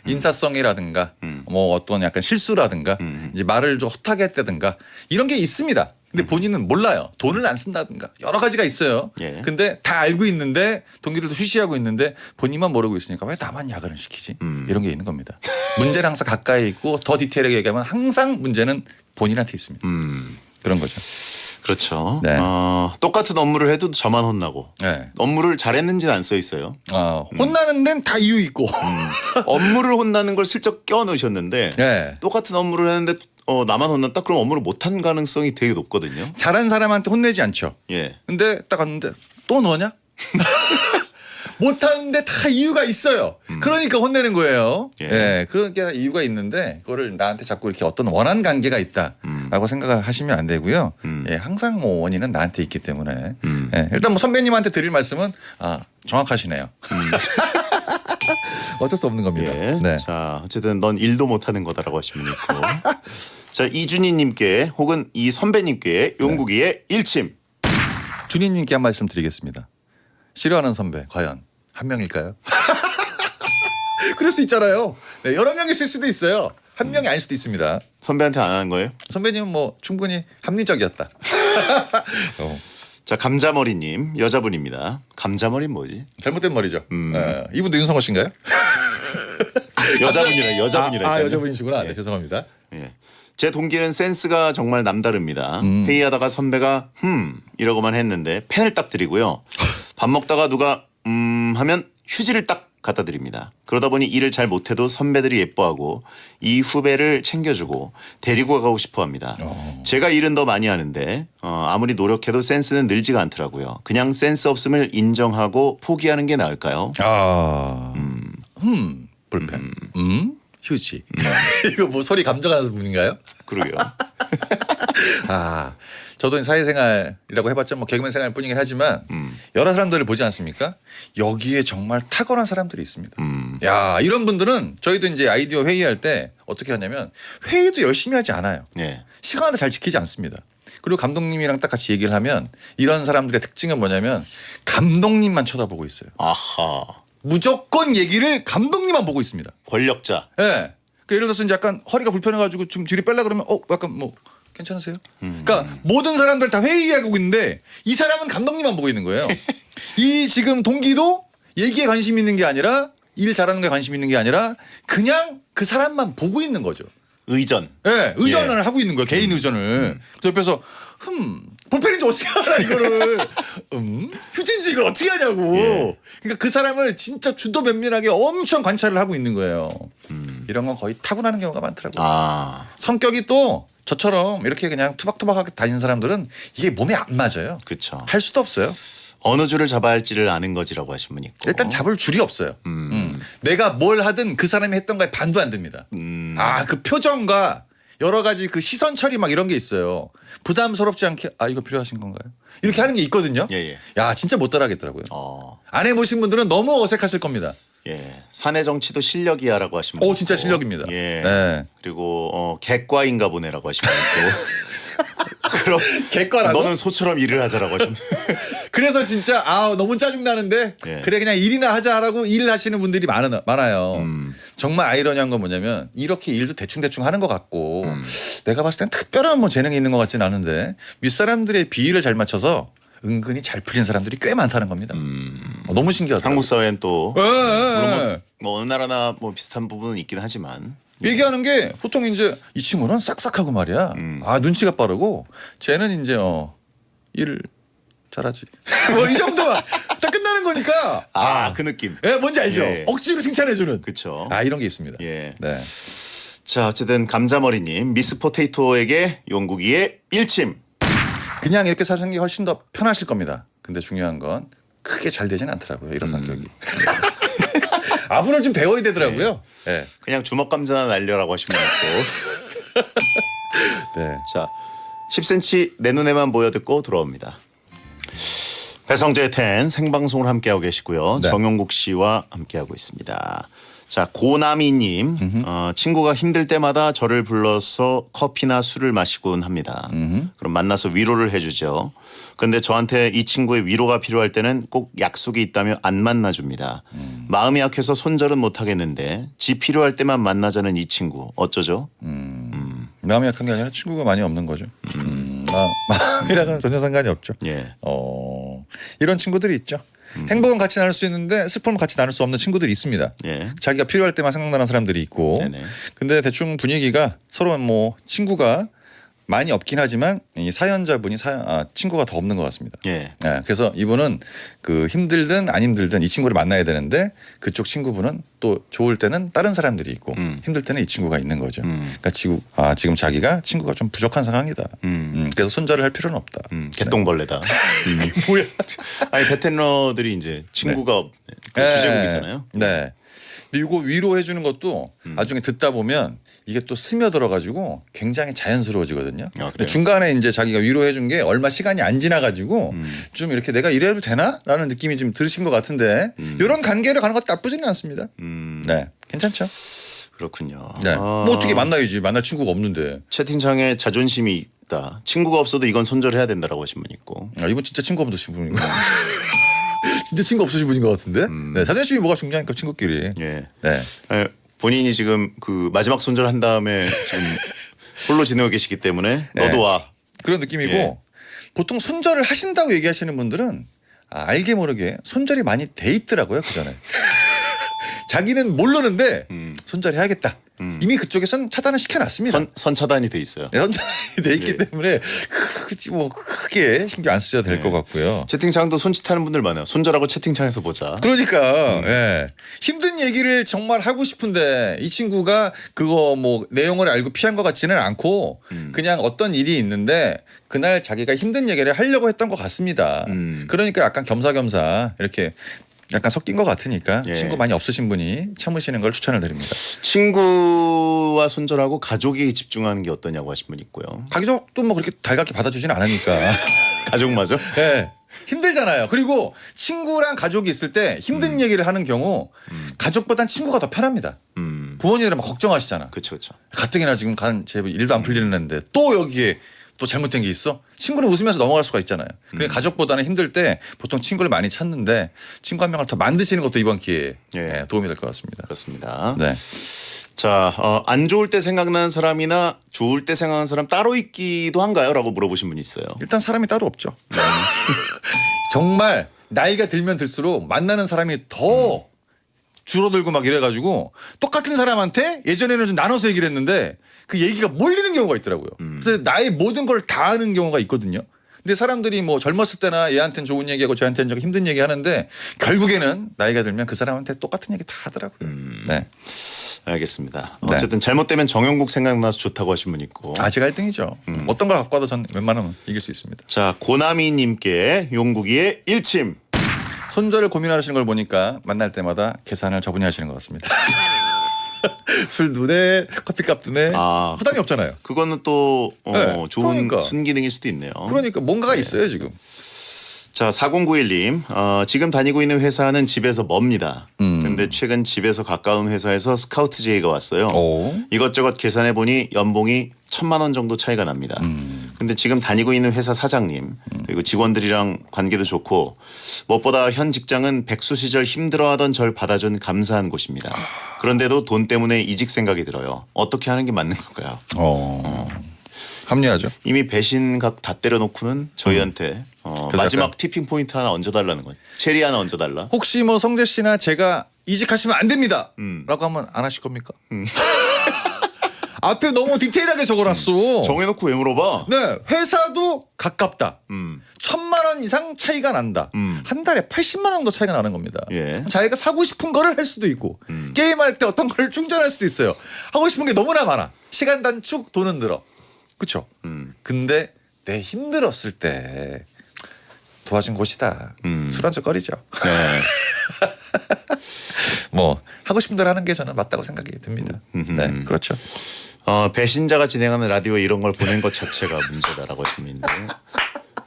인사성이라든가 뭐 어떤 약간 실수라든가 이제 말을 좀 헛하게 했다든가 이런 게 있습니다. 근데 본인은 몰라요. 돈을 안 쓴다든가 여러 가지가 있어요. 예. 근데 다 알고 있는데 동기들도 휴시하고 있는데 본인만 모르고 있으니까 왜 나만 야근을 시키지? 이런 게 있는 겁니다. 문제는 항상 가까이 있고 더 디테일하게 얘기하면 항상 문제는 본인한테 있습니다. 그런 거죠. 그렇죠. 네. 똑같은 업무를 해도 저만 혼나고 네. 업무를 잘했는지는 안 써 있어요. 혼나는 데는 다 이유 있고. 업무를 혼나는 걸 슬쩍 껴 넣으셨는데 네. 똑같은 업무를 했는데 나만 혼났다? 그럼 업무를 못한 가능성이 되게 높거든요. 잘한 사람한테 혼내지 않죠. 예. 근데 딱 갔는데 또 너냐? 못하는데 다 이유가 있어요. 그러니까 혼내는 거예요. 예. 예. 그러니까 이유가 있는데 그거를 나한테 자꾸 이렇게 어떤 원한 관계가 있다라고 생각을 하시면 안 되고요. 예. 항상 뭐 원인은 나한테 있기 때문에 예. 일단 뭐 선배님한테 드릴 말씀은 정확하시네요. 어쩔 수 없는 겁니다. 예. 네. 자, 어쨌든 넌 일도 못하는 거다라고 하시면 있고. 자, 이준희님께 혹은 이 선배님께 용국이의 일침. 준희님께 한 말씀 드리겠습니다. 싫어하는 선배 과연 한 명일까요? 그럴 수 있잖아요. 네, 여러 명이 있을 수도 있어요. 한 명이 아닐 수도 있습니다. 선배한테 안 하는 거예요? 선배님은 뭐 충분히 합리적이었다. 자, 감자머리님 여자분입니다. 감자머리 뭐지? 잘못된 머리죠. 이분도 윤성호 씨인가요? 여자분이라. 여자분이시구나. 네, 죄송합니다. 예. 제 동기는 센스가 정말 남다릅니다. 회의하다가 선배가 이러고만 했는데 펜을 딱 드리고요. 밥 먹다가 누가 하면 휴지를 딱 갖다 드립니다. 그러다 보니 일을 잘 못해도 선배들이 예뻐하고 이 후배를 챙겨주고 데리고 가고 싶어합니다. 제가 일은 더 많이 하는데 아무리 노력해도 센스는 늘지가 않더라고요. 그냥 센스 없음을 인정하고 포기하는 게 나을까요? 볼펜. 휴지. 이거 뭐 소리 감정하는 분인가요? 그러게요. 저도 사회생활이라고 해봤자 뭐 개그맨 생활뿐이긴 하지만 여러 사람들을 보지 않습니까? 여기에 정말 탁월한 사람들이 있습니다. 야, 이런 분들은 저희도 이제 아이디어 회의할 때 어떻게 하냐면 회의도 열심히 하지 않아요. 예. 시간을 잘 지키지 않습니다. 그리고 감독님이랑 딱 같이 얘기를 하면 이런 사람들의 특징은 뭐냐면 감독님만 쳐다보고 있어요. 아하. 무조건 얘기를 감독님만 보고 있습니다. 권력자. 예. 네. 그러니까 예를 들어서 이제 약간 허리가 불편해가지고 좀 뒤로 빼려 그러면 약간 뭐 괜찮으세요? 그러니까 모든 사람들 다 회의하고 있는데 이 사람은 감독님만 보고 있는 거예요. 이 지금 동기도 얘기에 관심 있는 게 아니라 일 잘하는 거에 관심 있는 게 아니라 그냥 그 사람만 보고 있는 거죠. 의전. 네, 의전을 하고 있는 거예요. 개인 의전을. 그 옆에서 볼펜인지 어떻게 알아 이거를 휴지인지 이걸 어떻게 하냐고. 예. 그러니까 그 사람을 진짜 주도 면밀하게 엄청 관찰을 하고 있는 거예요. 이런 건 거의 타고나는 경우가 많더라고요. 성격이 또 저처럼 이렇게 그냥 투박투박하게 다니는 사람들은 이게 몸에 안 맞아요. 그렇죠. 할 수도 없어요. 어느 줄을 잡아야 할지를 아는 거지라고 하신 분이 있고. 일단 잡을 줄이 없어요. 내가 뭘 하든 그 사람이 했던 거에 반도 안 됩니다. 그 표정과 여러 가지 그 시선 처리 막 이런 게 있어요. 부담스럽지 않게 이거 필요하신 건가요? 이렇게 하는 게 있거든요. 예. 야, 진짜 못 따라하겠더라고요. 안 해보신 분들은 너무 어색하실 겁니다. 예. 사내 정치도 실력이야라고 하신 분. 진짜 실력입니다. 예. 네. 그리고 객과인가 보네라고 하신 분 있고. 그럼 객과라고? 너는 소처럼 일을 하자라고 하시면. 그래서 진짜 너무 짜증나는데 예. 그래 그냥 일이나 하자라고 일을 하시는 분들이 많아요. 정말 아이러니한 건 뭐냐면 이렇게 일도 대충대충 하는 것 같고 내가 봤을 땐 특별한 뭐 재능이 있는 것 같지는 않은데 윗사람들의 비위를 잘 맞춰서 은근히 잘 풀린 사람들이 꽤 많다는 겁니다. 너무 신기하더라고요. 한국 사회는 또 예, 물론 뭐 어느 나라나 뭐 비슷한 부분은 있긴 하지만 얘기하는 게 보통 이제 이 친구는 싹싹하고 말이야. 눈치가 빠르고 쟤는 이제 일을 잘하지. 뭐 이 정도만 다 끝나는 거니까. 그 느낌. 예, 뭔지 알죠? 예. 억지로 칭찬해주는. 그렇죠. 이런 게 있습니다. 예. 네. 자, 어쨌든 감자머리님 미스 포테이토에게 용국이의 일침. 그냥 이렇게 사는 게 훨씬 더 편하실 겁니다. 근데 중요한 건 크게 잘 되진 않더라고요. 이런 성격이. 아부를 좀 배워야 되더라고요. 네. 그냥 주먹 감자나 날려라고 하시면 있고. 네. 자, 10cm 내 눈에만 보여 듣고 돌아옵니다. 배성재 10 생방송을 함께하고 계시고요. 네. 정용국 씨와 함께하고 있습니다. 자, 고나미님 친구가 힘들 때마다 저를 불러서 커피나 술을 마시곤 합니다. 그럼 만나서 위로를 해주죠. 근데 저한테 이 친구의 위로가 필요할 때는 꼭 약속이 있다며 안 만나줍니다. 마음이 약해서 손절은 못하겠는데 지 필요할 때만 만나자는 이 친구 어쩌죠? 마음이 약한 게 아니라 친구가 많이 없는 거죠. 마음이랑은 전혀 상관이 없죠. 예. 이런 친구들이 있죠. 행복은 같이 나눌 수 있는데 슬픔은 같이 나눌 수 없는 친구들이 있습니다. 예. 자기가 필요할 때만 생각나는 사람들이 있고. 네네. 근데 대충 분위기가 서로 뭐 친구가 많이 없긴 하지만 이 사연자분이 친구가 더 없는 것 같습니다. 예. 네, 그래서 이분은 그 힘들든 안 힘들든 이 친구를 만나야 되는데 그쪽 친구분은 또 좋을 때는 다른 사람들이 있고 힘들 때는 이 친구가 있는 거죠. 그러니까 지금 자기가 친구가 좀 부족한 상황이다. 그래서 손절을 할 필요는 없다. 개똥벌레다. 뭐야? 아니 베테너들이 이제 친구가 그 주제곡이잖아요. 네. 근데 이거 위로해 주는 것도 나중에 듣다 보면 이게 또 스며들어가지고 굉장히 자연스러워지거든요. 그래요? 근데 중간에 이제 자기가 위로해 준 게 얼마 시간이 안 지나가지고 좀 이렇게 내가 이래도 되나?라는 느낌이 좀 들으신 것 같은데 이런 관계를 가는 것도 나쁘지는 않습니다. 네, 괜찮죠. 그렇군요. 네, 뭐 어떻게 만나야지. 만날 친구가 없는데. 채팅창에 자존심이 있다. 친구가 없어도 이건 손절해야 된다라고 하신 분 있고. 이분 진짜 친구 없으신 분인 거. 진짜 친구 없으신 분인 것 같은데. 네, 자존심이 뭐가 중요하니까 친구끼리. 예. 네. 예, 본인이 지금 그 마지막 손절한 다음에 지금 홀로 지내고 계시기 때문에 네. 너도 와. 그런 느낌이고 예. 보통 손절을 하신다고 얘기하시는 분들은 알게 모르게 손절이 많이 돼 있더라고요 그 전에. 자기는 모르는데 손절해야겠다. 이미 그쪽에선 차단을 시켜놨습니다. 선 차단이 돼 있어요. 네, 손절이 돼 있기 예. 때문에 뭐 크게 신경 안 쓰셔도 될 것 같고요. 채팅창도 손짓하는 분들 많아요. 손절하고 채팅창에서 보자. 그러니까 예. 힘든 얘기를 정말 하고 싶은데 이 친구가 그거 뭐 내용을 알고 피한 것 같지는 않고 그냥 어떤 일이 있는데 그날 자기가 힘든 얘기를 하려고 했던 것 같습니다. 그러니까 약간 겸사겸사 이렇게 약간 섞인 것 같으니까 예. 친구 많이 없으신 분이 참으시는 걸 추천을 드립니다. 친구와 손절하고 가족이 집중하는 게 어떠냐고 하신 분 있고요. 가족도 뭐 그렇게 달갑게 받아주진 않으니까. 가족마저? 네. 힘들잖아요. 그리고 친구랑 가족이 있을 때 힘든 얘기를 하는 경우 가족보단 친구가 더 편합니다. 부모님들은 막 걱정하시잖아. 그렇죠, 그렇죠. 가뜩이나 지금 제 일도 안 풀리는 애인데 또 여기에 또 잘못된 게 있어? 친구는 웃으면서 넘어갈 수가 있잖아요. 그러니까 가족보다는 힘들 때 보통 친구를 많이 찾는데 친구 한 명을 더 만드시는 것도 이번 기회에 예. 도움이 될 것 같습니다. 그렇습니다. 네. 자, 안 좋을 때 생각나는 사람이나 좋을 때 생각나는 사람 따로 있기도 한가요? 라고 물어보신 분이 있어요. 일단 사람이 따로 없죠. 정말 나이가 들면 들수록 만나는 사람이 더 줄어들고 막 이래가지고 똑같은 사람한테 예전에는 좀 나눠서 얘기를 했는데 그 얘기가 몰리는 경우가 있더라고요. 그래서 나의 모든 걸 다 아는 경우가 있거든요. 근데 사람들이 뭐 젊었을 때나 얘한테는 좋은 얘기하고 저한테는 좀 힘든 얘기 하는데 결국에는 나이가 들면 그 사람한테 똑같은 얘기 다 하더라고요. 네. 알겠습니다. 네. 어쨌든 잘못되면 정영국 생각나서 좋다고 하신 분 있고. 제가 1등이죠. 어떤 걸 갖고 와도 전 웬만하면 이길 수 있습니다. 자, 고나미님께 용국이의 일침. 손절을 고민하시는 걸 보니까 만날 때마다 계산을 저분이 하시는 것 같습니다. 술도 내, 커피값도 내. 부담이 없잖아요. 그거는 또 네, 좋은 그러니까. 순기능일 수도 있네요. 그러니까 뭔가가 있어요 지금. 자, 4091님. 지금 다니고 있는 회사는 집에서 멉니다. 근데 최근 집에서 가까운 회사에서 스카우트 제의가 왔어요. 오. 이것저것 계산해 보니 연봉이 1,000만 원 정도 차이가 납니다. 근데 지금 다니고 있는 회사 사장님 그리고 직원들이랑 관계도 좋고 무엇보다 현 직장은 백수 시절 힘들어하던 절 받아준 감사한 곳입니다. 그런데도 돈 때문에 이직 생각이 들어요. 어떻게 하는 게 맞는 걸까요? 합리하죠. 이미 배신각 다 때려놓고는 저희한테 마지막 약간- 티핑 포인트 하나 얹어달라는 거예요. 체리 하나 얹어달라. 혹시 뭐 성재 씨나 제가 이직하시면 안 됩니다. 라고 하면 안 하실 겁니까? 앞에 너무 디테일하게 적어놨어. 정해놓고 왜 물어봐? 네, 회사도 가깝다. 1,000만 원 이상 차이가 난다. 한 달에 80만 원 정도 차이가 나는 겁니다. 예. 자기가 사고 싶은 거를 할 수도 있고 게임할 때 어떤 걸 충전할 수도 있어요. 하고 싶은 게 너무나 많아. 시간 단축, 돈은 들어. 그렇죠? 근데 내 힘들었을 때 도와준 곳이다. 술 한잔 거리죠. 네. 뭐 하고 싶은 대로 하는 게 저는 맞다고 생각이 듭니다. 네, 그렇죠. 배신자가 진행하는 라디오에 이런 걸 보낸 것 자체가 문제다라고 하시는데.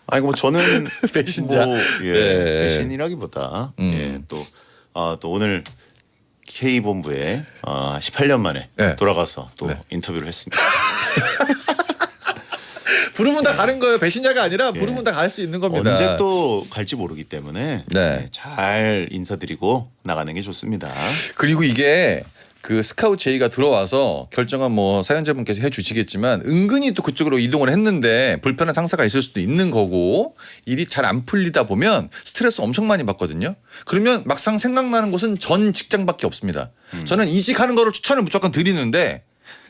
아니 뭐 저는 배신자. 뭐, 예, 네. 배신이라기보다 예, 또 오늘 K 본부에 18년 만에 네. 돌아가서 또 네. 인터뷰를 했습니다. 부르면 다 가는 거예요. 배신자가 아니라 부르면 다 갈 수 있는 겁니다. 언제 또 갈지 모르기 때문에 네. 예, 잘 인사드리고 나가는 게 좋습니다. 그리고 이게 그 스카우트 제의가 들어와서 결정은 뭐 사연자분께서 해주시겠지만 은근히 또 그쪽으로 이동을 했는데 불편한 상사가 있을 수도 있는 거고 일이 잘 안 풀리다 보면 스트레스 엄청 많이 받거든요. 그러면 막상 생각나는 곳은 전 직장밖에 없습니다. 저는 이직하는 거를 추천을 무조건 드리는데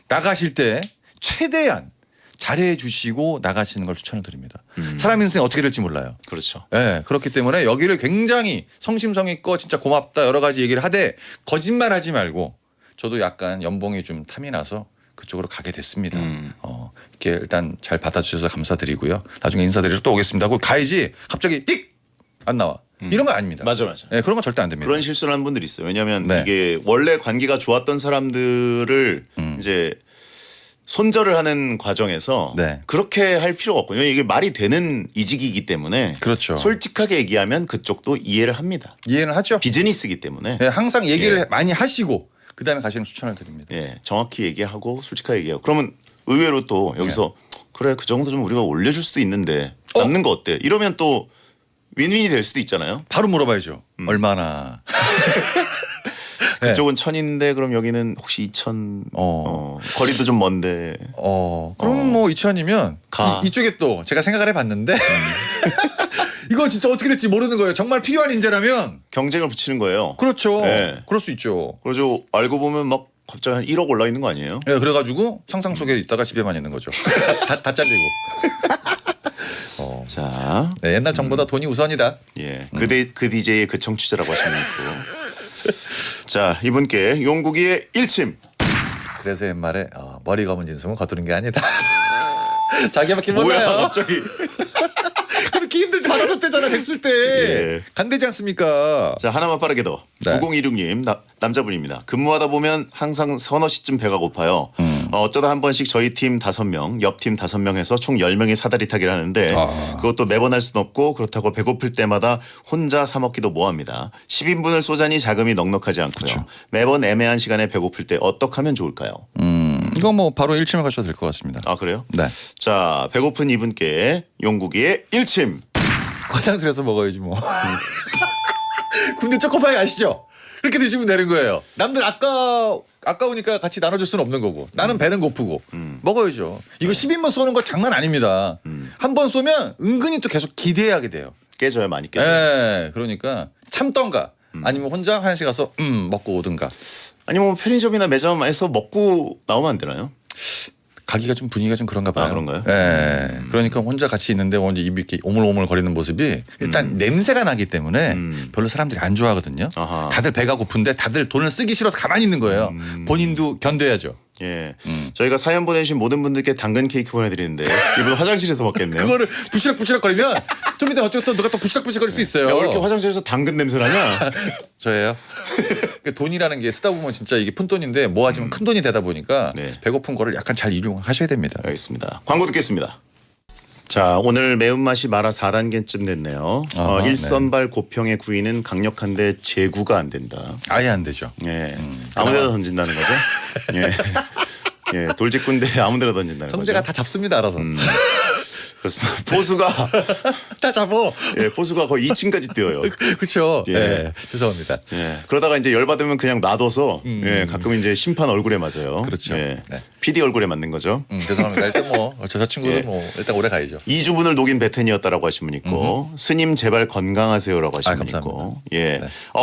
나가실 때 최대한 잘해 주시고 나가시는 걸 추천을 드립니다. 사람 인생이 어떻게 될지 몰라요. 그렇죠. 네, 그렇기 때문에 여기를 굉장히 성심성의껏 진짜 고맙다 여러 가지 얘기를 하되 거짓말하지 말고 저도 약간 연봉이 좀 탐이 나서 그쪽으로 가게 됐습니다. 이렇게 일단 잘 받아주셔서 감사드리고요. 나중에 인사드리러 또 오겠습니다 하고 가야지 갑자기 띡 안 나와. 이런 거 아닙니다. 맞아. 네, 그런 건 절대 안 됩니다. 그런 실수를 하는 분들이 있어요. 왜냐하면 네. 이게 원래 관계가 좋았던 사람들을 이제 손절을 하는 과정에서 네. 그렇게 할 필요가 없거든요. 이게 말이 되는 이직이기 때문에 그렇죠. 솔직하게 얘기하면 그쪽도 이해를 합니다. 이해는 하죠. 비즈니스이기 때문에 네, 항상 얘기를 예. 많이 하시고 그다음에 가시는 추천을 드립니다. 예, 정확히 얘기하고 솔직하게 얘기하고 그러면 의외로 또 여기서 그래 그 정도 좀 우리가 올려줄 수도 있는데 남는 거 어때? 이러면 또 윈윈이 될 수도 있잖아요. 바로 물어봐야죠. 얼마나. 네. 그쪽은 1,000인데 그럼 여기는 혹시 2,000 거리도 좀 먼데 그럼 뭐 2천이면 가. 이쪽에 또 제가 생각을 해봤는데 이거 진짜 어떻게 될지 모르는 거예요. 정말 필요한 인재라면 경쟁을 붙이는 거예요. 그렇죠. 네. 그럴 수 있죠. 그래서 알고 보면 막 갑자기 한 1억 올라 있는 거 아니에요? 네, 그래가지고 상상 속에 있다가 집에만 있는 거죠. 다 잘리고. 자, 네, 옛날 정보다 돈이 우선이다. 예, 그 DJ의 그 청취자라고 하시면 있고. 자, 이분께 용국이의 일침. 그래서 옛말에 머리 검은 진승은 거두는 게 아니다. 자기밖에 뭐야, 몰라요. 갑자기. 그렇게 힘들 때 받아줬대잖아 백술 때. 예. 간대지 않습니까? 자, 하나만 빠르게 더. 네. 9026님 남자분입니다. 근무하다 보면 항상 서너 시쯤 배가 고파요. 어쩌다 한 번씩 저희 팀 5명, 옆 팀 5명 해서 총 10명이 사다리 타기를 하는데 그것도 매번 할 수는 없고 그렇다고 배고플 때마다 혼자 사 먹기도 뭐합니다. 10인분을 쏘자니 자금이 넉넉하지 않고요. 매번 애매한 시간에 배고플 때 어떻게 하면 좋을까요? 이거 뭐 바로 일침을 가셔도 될 것 같습니다. 아, 그래요? 네. 자, 배고픈 이분께 용국이의 일침. 화장실에서 먹어야지 뭐. 군대 초코파이 아시죠? 그렇게 드시면 되는 거예요. 남들 아까우니까 같이 나눠줄 수는 없는 거고 나는 배는 고프고 먹어야죠. 이거 10인분 쏘는 거 장난 아닙니다. 한 번 쏘면 은근히 또 계속 기대하게 돼요. 깨져요, 많이 깨져요. 네, 그러니까 참던가 아니면 혼자 화장실 가서 먹고 오든가. 아니면 뭐 편의점이나 매점에서 먹고 나오면 안 되나요? 가기가 좀 분위기가 좀 그런가 봐요. 아, 그런가요? 네. 그러니까 혼자 같이 있는데 이제 입이 이렇게 오물오물 거리는 모습이 일단 냄새가 나기 때문에 별로 사람들이 안 좋아하거든요. 아하. 다들 배가 고픈데 다들 돈을 쓰기 싫어서 가만히 있는 거예요. 본인도 견뎌야죠. 예, 저희가 사연 보내주신 모든 분들께 당근 케이크 보내드리는데 이분 화장실에서 먹겠네요. 그거를 부시럭부시럭 거리면 좀 이따 어쩌고 또 누가 또 부시럭부시럭 거릴 수 있어요. 야, 왜 이렇게 화장실에서 당근 냄새 나냐? 저예요. 그 돈이라는 게 쓰다 보면 진짜 이게 푼돈인데 모아지면 큰 돈이 되다 보니까 네. 배고픈 거를 약간 잘 이용하셔야 됩니다. 알겠습니다. 광고 듣겠습니다. 자, 오늘 매운맛이 마라 4단계쯤 됐네요. 아하, 일선발 고평의 구이는 강력한데 제구가 안 된다. 아예 안 되죠. 예, 아무데나 던진다는 거죠. 예, 예, 돌직구인데 아무데나 던진다는 성재가 거죠. 다 잡습니다. 알아서. 그렇습니다. 포수가 다 잡어. 예, 포수가 거의 2층까지 뛰어요. 그렇죠. 예. 예. 죄송합니다. 예, 그러다가 이제 열받으면 그냥 놔둬서 예, 가끔 이제 심판 얼굴에 맞아요. 그렇죠. 예, 네. PD 얼굴에 맞는 거죠. 죄송합니다. 일단 뭐 저 친구도 예. 뭐 일단 오래 가야죠. 이주분을 녹인 베텐이었다라고 하신 분 있고 스님 제발 건강하세요라고 하신 분 감사합니다. 있고 예,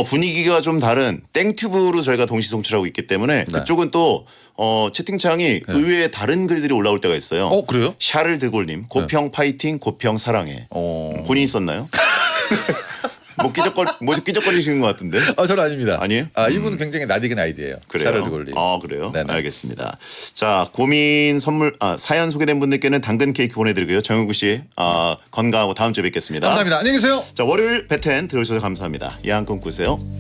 분위기가 좀 다른 땡튜브로 저희가 동시 송출하고 있기 때문에 그쪽은 또 채팅창이 의외의 다른 글들이 올라올 때가 있어요. 그래요? 샤를 드골님 고평 파이팅 고평 사랑해. 본인이 썼나요? 뭐 끼적거리시는 것 같은데. 저는 아닙니다. 아니에요? 이분은 굉장히 낯익은 아이디예요. 그래요? 샤를 드골님. 그래요? 네네. 알겠습니다. 자, 고민 선물 사연 소개된 분들께는 당근 케이크 보내드리고요. 정우구 씨 건강하고 다음 주에 뵙겠습니다. 감사합니다. 안녕히 계세요. 자, 월요일 베텐 들어주셔서 감사합니다. 예한 꿈 꾸세요.